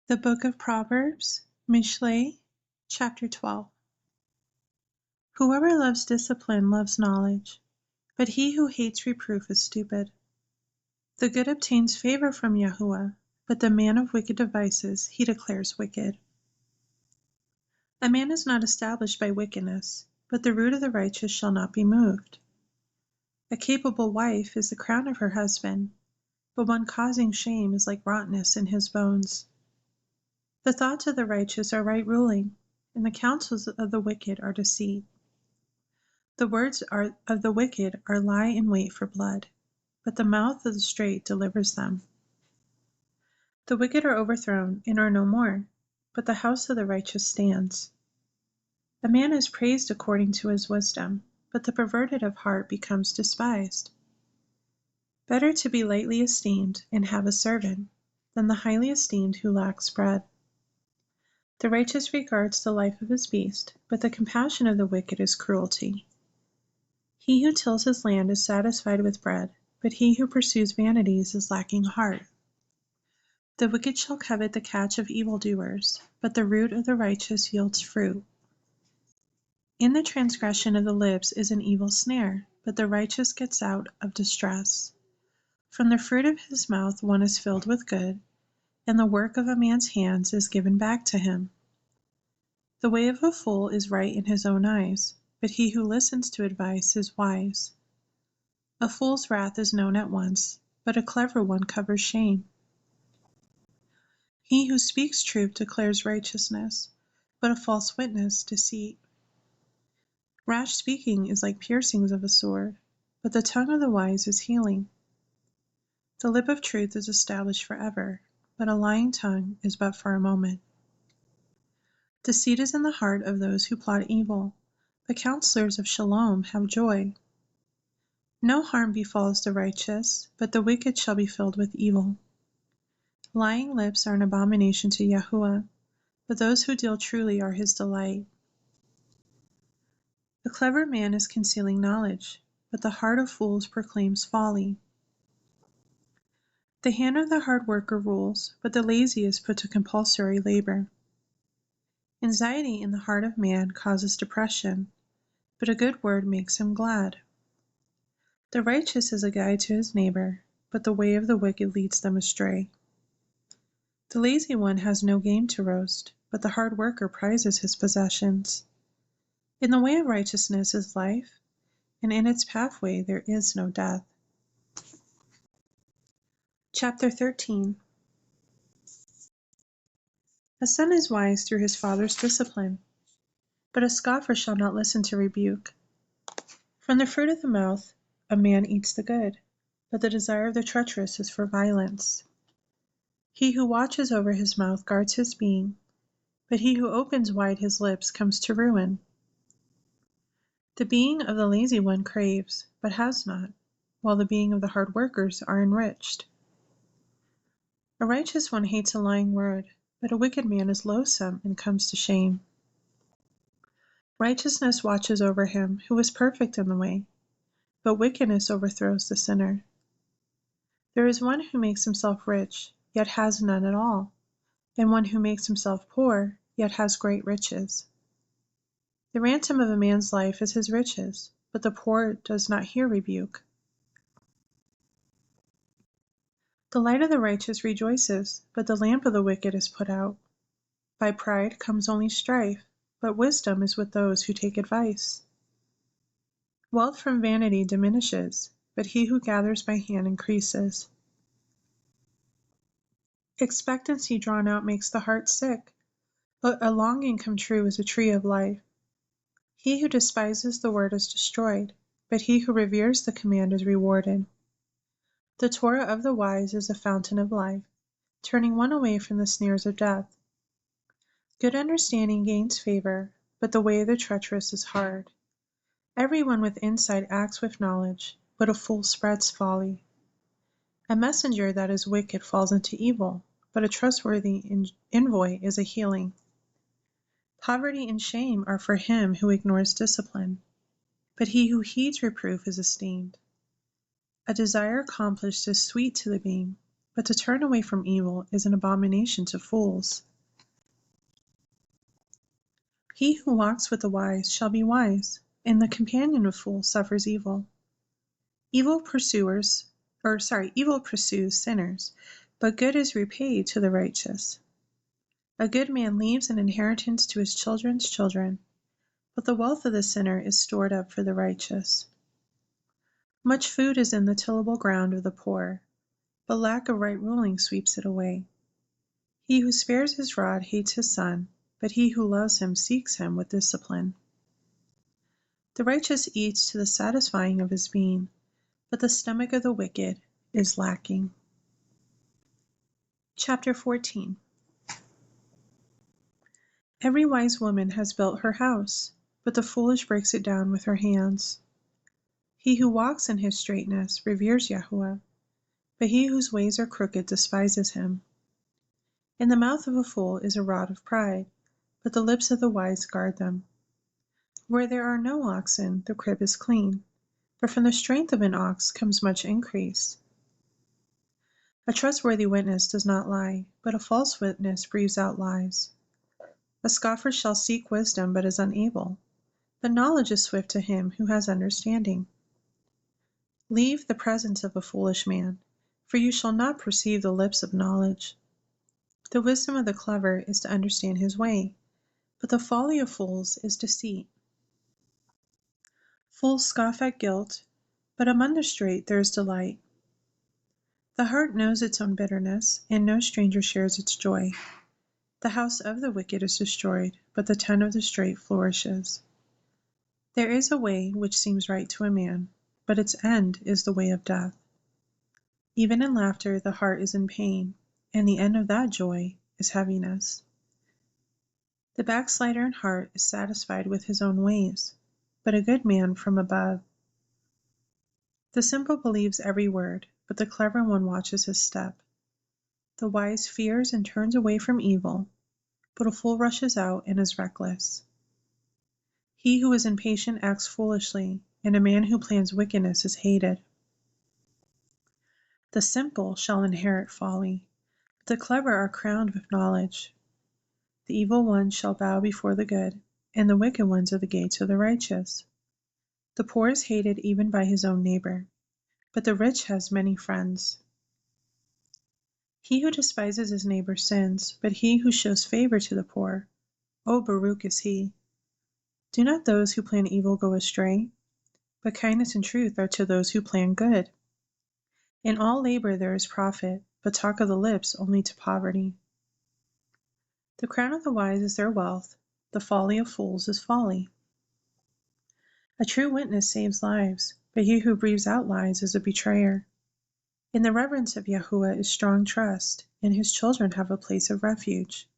The Book of Proverbs, Mishley, Chapter 12. Whoever loves discipline loves knowledge, but he who hates reproof is stupid. The good obtains favor from Yahuwah, but the man of wicked devices he declares wicked. A man is not established by wickedness, but the root of the righteous shall not be moved. A capable wife is the crown of her husband, but one causing shame is like rottenness in his bones. The thoughts of the righteous are right ruling, and the counsels of the wicked are deceit. The words of the wicked are lie in wait for blood, but the mouth of the straight delivers them. The wicked are overthrown and are no more, but the house of the righteous stands. A man is praised according to his wisdom, but the perverted of heart becomes despised. Better to be lightly esteemed and have a servant, than the highly esteemed who lacks bread. The righteous regards the life of his beast, but the compassion of the wicked is cruelty. He who tills his land is satisfied with bread, but he who pursues vanities is lacking heart. The wicked shall covet the catch of evildoers, but the root of the righteous yields fruit. In the transgression of the lips is an evil snare, but the righteous gets out of distress. From the fruit of his mouth one is filled with good, and the work of a man's hands is given back to him. The way of a fool is right in his own eyes, but he who listens to advice is wise. A fool's wrath is known at once, but a clever one covers shame. He who speaks truth declares righteousness, but a false witness deceit. Rash speaking is like piercings of a sword, but the tongue of the wise is healing. The lip of truth is established forever, but a lying tongue is but for a moment. Deceit is in the heart of those who plot evil, but counselors of shalom have joy. No harm befalls the righteous, but the wicked shall be filled with evil. Lying lips are an abomination to Yahuwah, but those who deal truly are his delight. A clever man is concealing knowledge, but the heart of fools proclaims folly. The hand of the hard worker rules, but the lazy is put to compulsory labor. Anxiety in the heart of man causes depression, but a good word makes him glad. The righteous is a guide to his neighbor, but the way of the wicked leads them astray. The lazy one has no game to roast, but the hard worker prizes his possessions. In the way of righteousness is life, and in its pathway there is no death. Chapter 13. A son is wise through his father's discipline, but a scoffer shall not listen to rebuke. From the fruit of the mouth a man eats the good, but the desire of the treacherous is for violence. He who watches over his mouth guards his being, but he who opens wide his lips comes to ruin. The being of the lazy one craves, but has not, while the being of the hard workers are enriched. A righteous one hates a lying word, but a wicked man is loathsome and comes to shame. Righteousness watches over him who is perfect in the way, but wickedness overthrows the sinner. There is one who makes himself rich, yet has none at all, and one who makes himself poor, yet has great riches. The ransom of a man's life is his riches, but the poor does not hear rebuke. The light of the righteous rejoices, but the lamp of the wicked is put out. By pride comes only strife, but wisdom is with those who take advice. Wealth from vanity diminishes, but he who gathers by hand increases. Expectancy drawn out makes the heart sick, but a longing come true is a tree of life. He who despises the word is destroyed, but he who reveres the command is rewarded. The Torah of the wise is a fountain of life, turning one away from the snares of death. Good understanding gains favor, but the way of the treacherous is hard. Everyone with insight acts with knowledge, but a fool spreads folly. A messenger that is wicked falls into evil, but a trustworthy envoy is a healing. Poverty and shame are for him who ignores discipline, but he who heeds reproof is esteemed. A desire accomplished is sweet to the being, but to turn away from evil is an abomination to fools. He who walks with the wise shall be wise, and the companion of fools suffers evil. Evil pursues sinners, but good is repaid to the righteous. A good man leaves an inheritance to his children's children, but the wealth of the sinner is stored up for the righteous. Much food is in the tillable ground of the poor, but lack of right ruling sweeps it away. He who spares his rod hates his son, but he who loves him seeks him with discipline. The righteous eats to the satisfying of his being, but the stomach of the wicked is lacking. Chapter 14. Every wise woman has built her house, but the foolish breaks it down with her hands. He who walks in his straightness reveres Yahuwah, but he whose ways are crooked despises him. In the mouth of a fool is a rod of pride, but the lips of the wise guard them. Where there are no oxen, the crib is clean, but from the strength of an ox comes much increase. A trustworthy witness does not lie, but a false witness breathes out lies. A scoffer shall seek wisdom, but is unable, but knowledge is swift to him who has understanding. Leave the presence of a foolish man, for you shall not perceive the lips of knowledge. The wisdom of the clever is to understand his way, but the folly of fools is deceit. Fools scoff at guilt, but among the straight there is delight. The heart knows its own bitterness, and no stranger shares its joy. The house of the wicked is destroyed, but the tent of the straight flourishes. There is a way which seems right to a man, but its end is the way of death. Even in laughter the heart is in pain, and the end of that joy is heaviness. The backslider in heart is satisfied with his own ways, but a good man from above. The simple believes every word, but the clever one watches his step. The wise fears and turns away from evil, but a fool rushes out and is reckless. He who is impatient acts foolishly, and a man who plans wickedness is hated. The simple shall inherit folly, but the clever are crowned with knowledge. The evil ones shall bow before the good, and the wicked ones are the gates of the righteous. The poor is hated even by his own neighbor, but the rich has many friends. He who despises his neighbor sins, but he who shows favor to the poor, O Baruch is he. Do not those who plan evil go astray? But kindness and truth are to those who plan good. In all labor there is profit, but talk of the lips only to poverty. The crown of the wise is their wealth, the folly of fools is folly. A true witness saves lives, but he who breathes out lies is a betrayer. In the reverence of Yahuwah is strong trust, and his children have a place of refuge.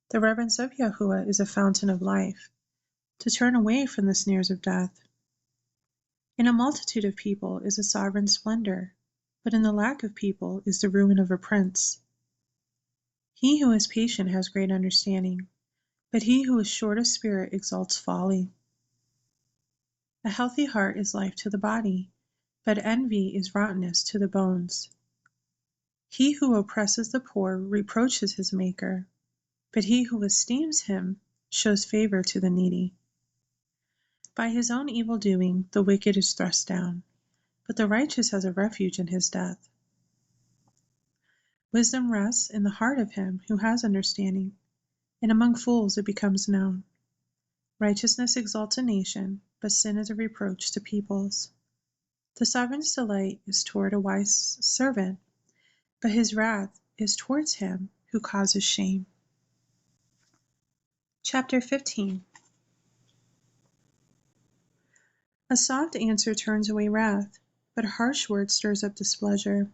The reverence of Yahuwah is a fountain of life, to turn away from the snares of death. In a multitude of people is a sovereign splendor, but in the lack of people is the ruin of a prince. He who is patient has great understanding, but he who is short of spirit exalts folly. A healthy heart is life to the body, but envy is rottenness to the bones. He who oppresses the poor reproaches his Maker, but he who esteems him shows favor to the needy. By his own evil doing the wicked is thrust down, but the righteous has a refuge in his death. Wisdom rests in the heart of him who has understanding, and among fools it becomes known. Righteousness exalts a nation, but sin is a reproach to peoples. The sovereign's delight is toward a wise servant, but his wrath is towards him who causes shame. Chapter 15. A soft answer turns away wrath, but a harsh word stirs up displeasure.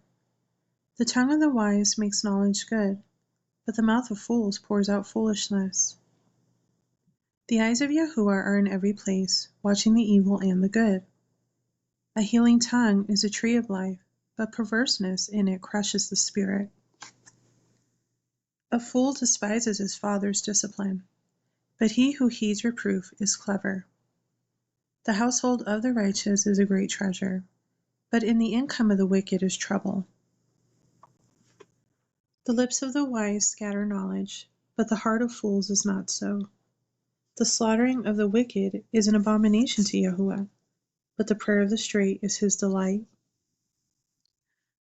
The tongue of the wise makes knowledge good, but the mouth of fools pours out foolishness. The eyes of Yahuwah are in every place, watching the evil and the good. A healing tongue is a tree of life, but perverseness in it crushes the spirit. A fool despises his father's discipline, but he who heeds reproof is clever. The household of the righteous is a great treasure, but in the income of the wicked is trouble. The lips of the wise scatter knowledge, but the heart of fools is not so. The slaughtering of the wicked is an abomination to Yahuwah, but the prayer of the straight is his delight.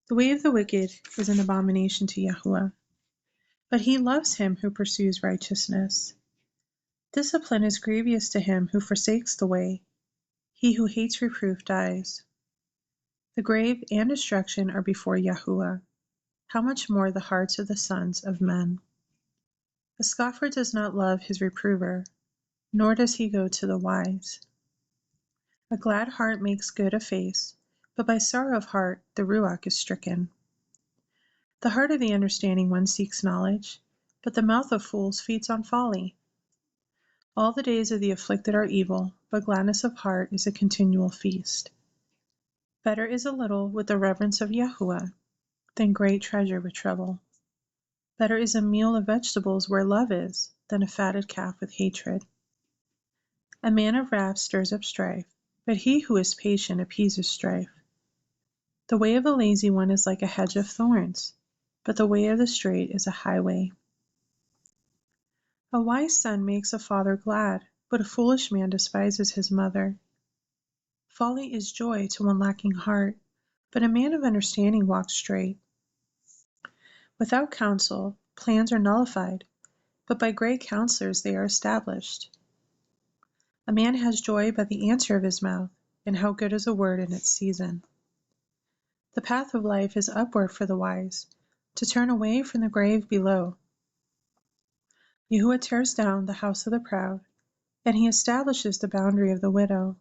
The way of the wicked is an abomination to Yahuwah, but he loves him who pursues righteousness. Discipline is grievous to him who forsakes the way. He who hates reproof dies. The grave and destruction are before Yahuwah. How much more the hearts of the sons of men? A scoffer does not love his reprover, nor does he go to the wise. A glad heart makes good a face, but by sorrow of heart the ruach is stricken. The heart of the understanding one seeks knowledge, but the mouth of fools feeds on folly. All the days of the afflicted are evil, but gladness of heart is a continual feast. Better is a little with the reverence of Yahuwah than great treasure with trouble. Better is a meal of vegetables where love is than a fatted calf with hatred. A man of wrath stirs up strife, but he who is patient appeases strife. The way of a lazy one is like a hedge of thorns, but the way of the straight is a highway. A wise son makes a father glad, but a foolish man despises his mother. Folly is joy to one lacking heart, but a man of understanding walks straight. Without counsel, plans are nullified, but by great counselors they are established. A man has joy by the answer of his mouth, and how good is a word in its season. The path of life is upward for the wise, to turn away from the grave below. Yahuwah tears down the house of the proud, and he establishes the boundary of the widow.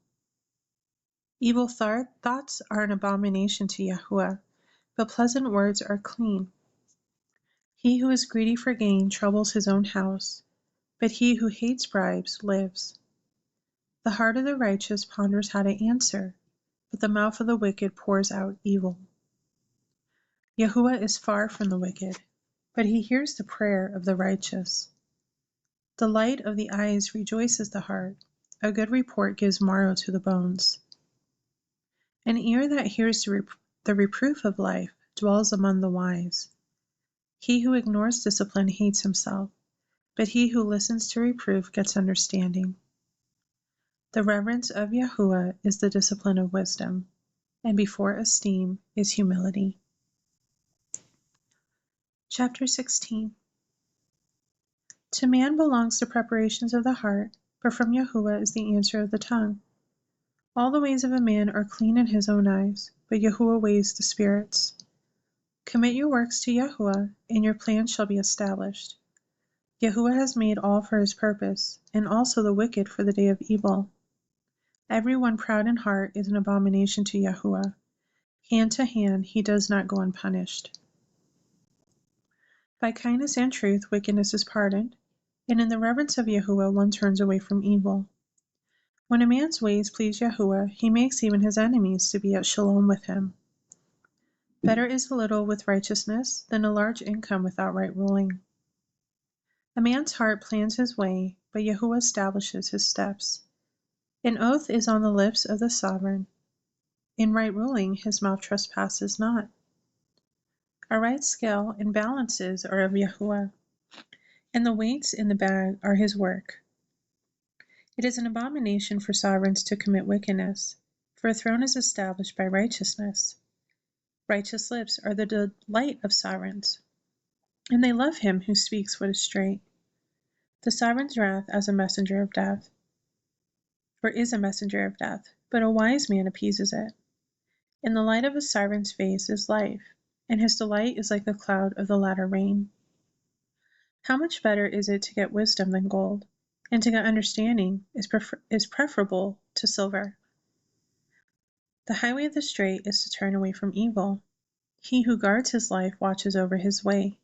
Evil thoughts are an abomination to Yahuwah, but pleasant words are clean. He who is greedy for gain troubles his own house, but he who hates bribes lives. The heart of the righteous ponders how to answer, but the mouth of the wicked pours out evil. Yahuwah is far from the wicked, but he hears the prayer of the righteous. The light of the eyes rejoices the heart. A good report gives marrow to the bones. An ear that hears the reproof of life dwells among the wise. He who ignores discipline hates himself, but he who listens to reproof gets understanding. The reverence of Yahuwah is the discipline of wisdom, and before esteem is humility. Chapter 16. To man belongs the preparations of the heart, but from Yahuwah is the answer of the tongue. All the ways of a man are clean in his own eyes, but Yahuwah weighs the spirits. Commit your works to Yahuwah, and your plans shall be established. Yahuwah has made all for his purpose, and also the wicked for the day of evil. Every one proud in heart is an abomination to Yahuwah. Hand to hand he does not go unpunished. By kindness and truth wickedness is pardoned, and in the reverence of Yahuwah one turns away from evil. When a man's ways please Yahuwah, he makes even his enemies to be at shalom with him. Better is a little with righteousness than a large income without right ruling. A man's heart plans his way, but Yahuwah establishes his steps. An oath is on the lips of the sovereign. In right ruling his mouth trespasses not. A right scale and balances are of Yahuwah, and the weights in the bag are his work. It is an abomination for sovereigns to commit wickedness, for a throne is established by righteousness. Righteous lips are the delight of sovereigns, and they love him who speaks what is straight. The sovereign's wrath is a messenger of death, but a wise man appeases it. In the light of a sovereign's face is life, and his delight is like the cloud of the latter rain. How much better is it to get wisdom than gold, and to get understanding is preferable to silver. The highway of the straight is to turn away from evil. He who guards his life watches over his way.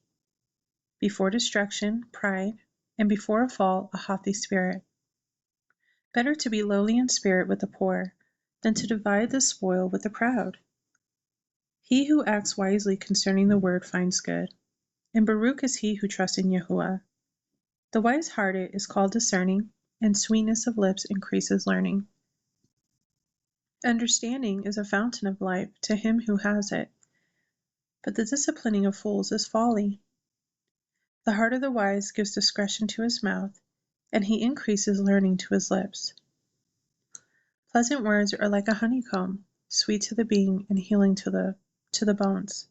Before destruction, pride, and before a fall, a haughty spirit. Better to be lowly in spirit with the poor, than to divide the spoil with the proud. He who acts wisely concerning the word finds good, and Baruch is he who trusts in Yahuwah. The wise-hearted is called discerning, and sweetness of lips increases learning. Understanding is a fountain of life to him who has it, but the disciplining of fools is folly. The heart of the wise gives discretion to his mouth, and he increases learning to his lips. Pleasant words are like a honeycomb, sweet to the being and healing to the bones.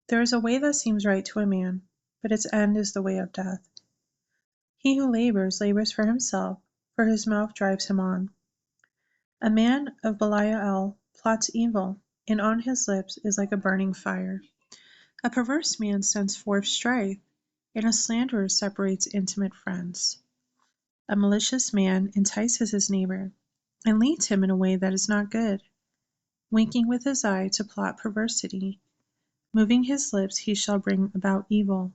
There is a way that seems right to a man, but its end is the way of death. He who labors for himself, for his mouth drives him on. A man of Belial plots evil, and on his lips is like a burning fire. A perverse man sends forth strife, and a slanderer separates intimate friends. A malicious man entices his neighbor, and leads him in a way that is not good. Winking with his eye to plot perversity, moving his lips he shall bring about evil.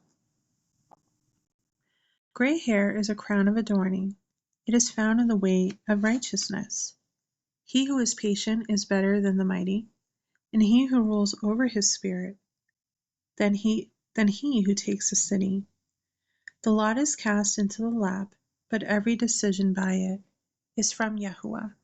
Gray hair is a crown of adorning. It is found in the way of righteousness. He who is patient is better than the mighty, and he who rules over his spirit than he who takes a city. The lot is cast into the lap, but every decision by it is from Yahuwah.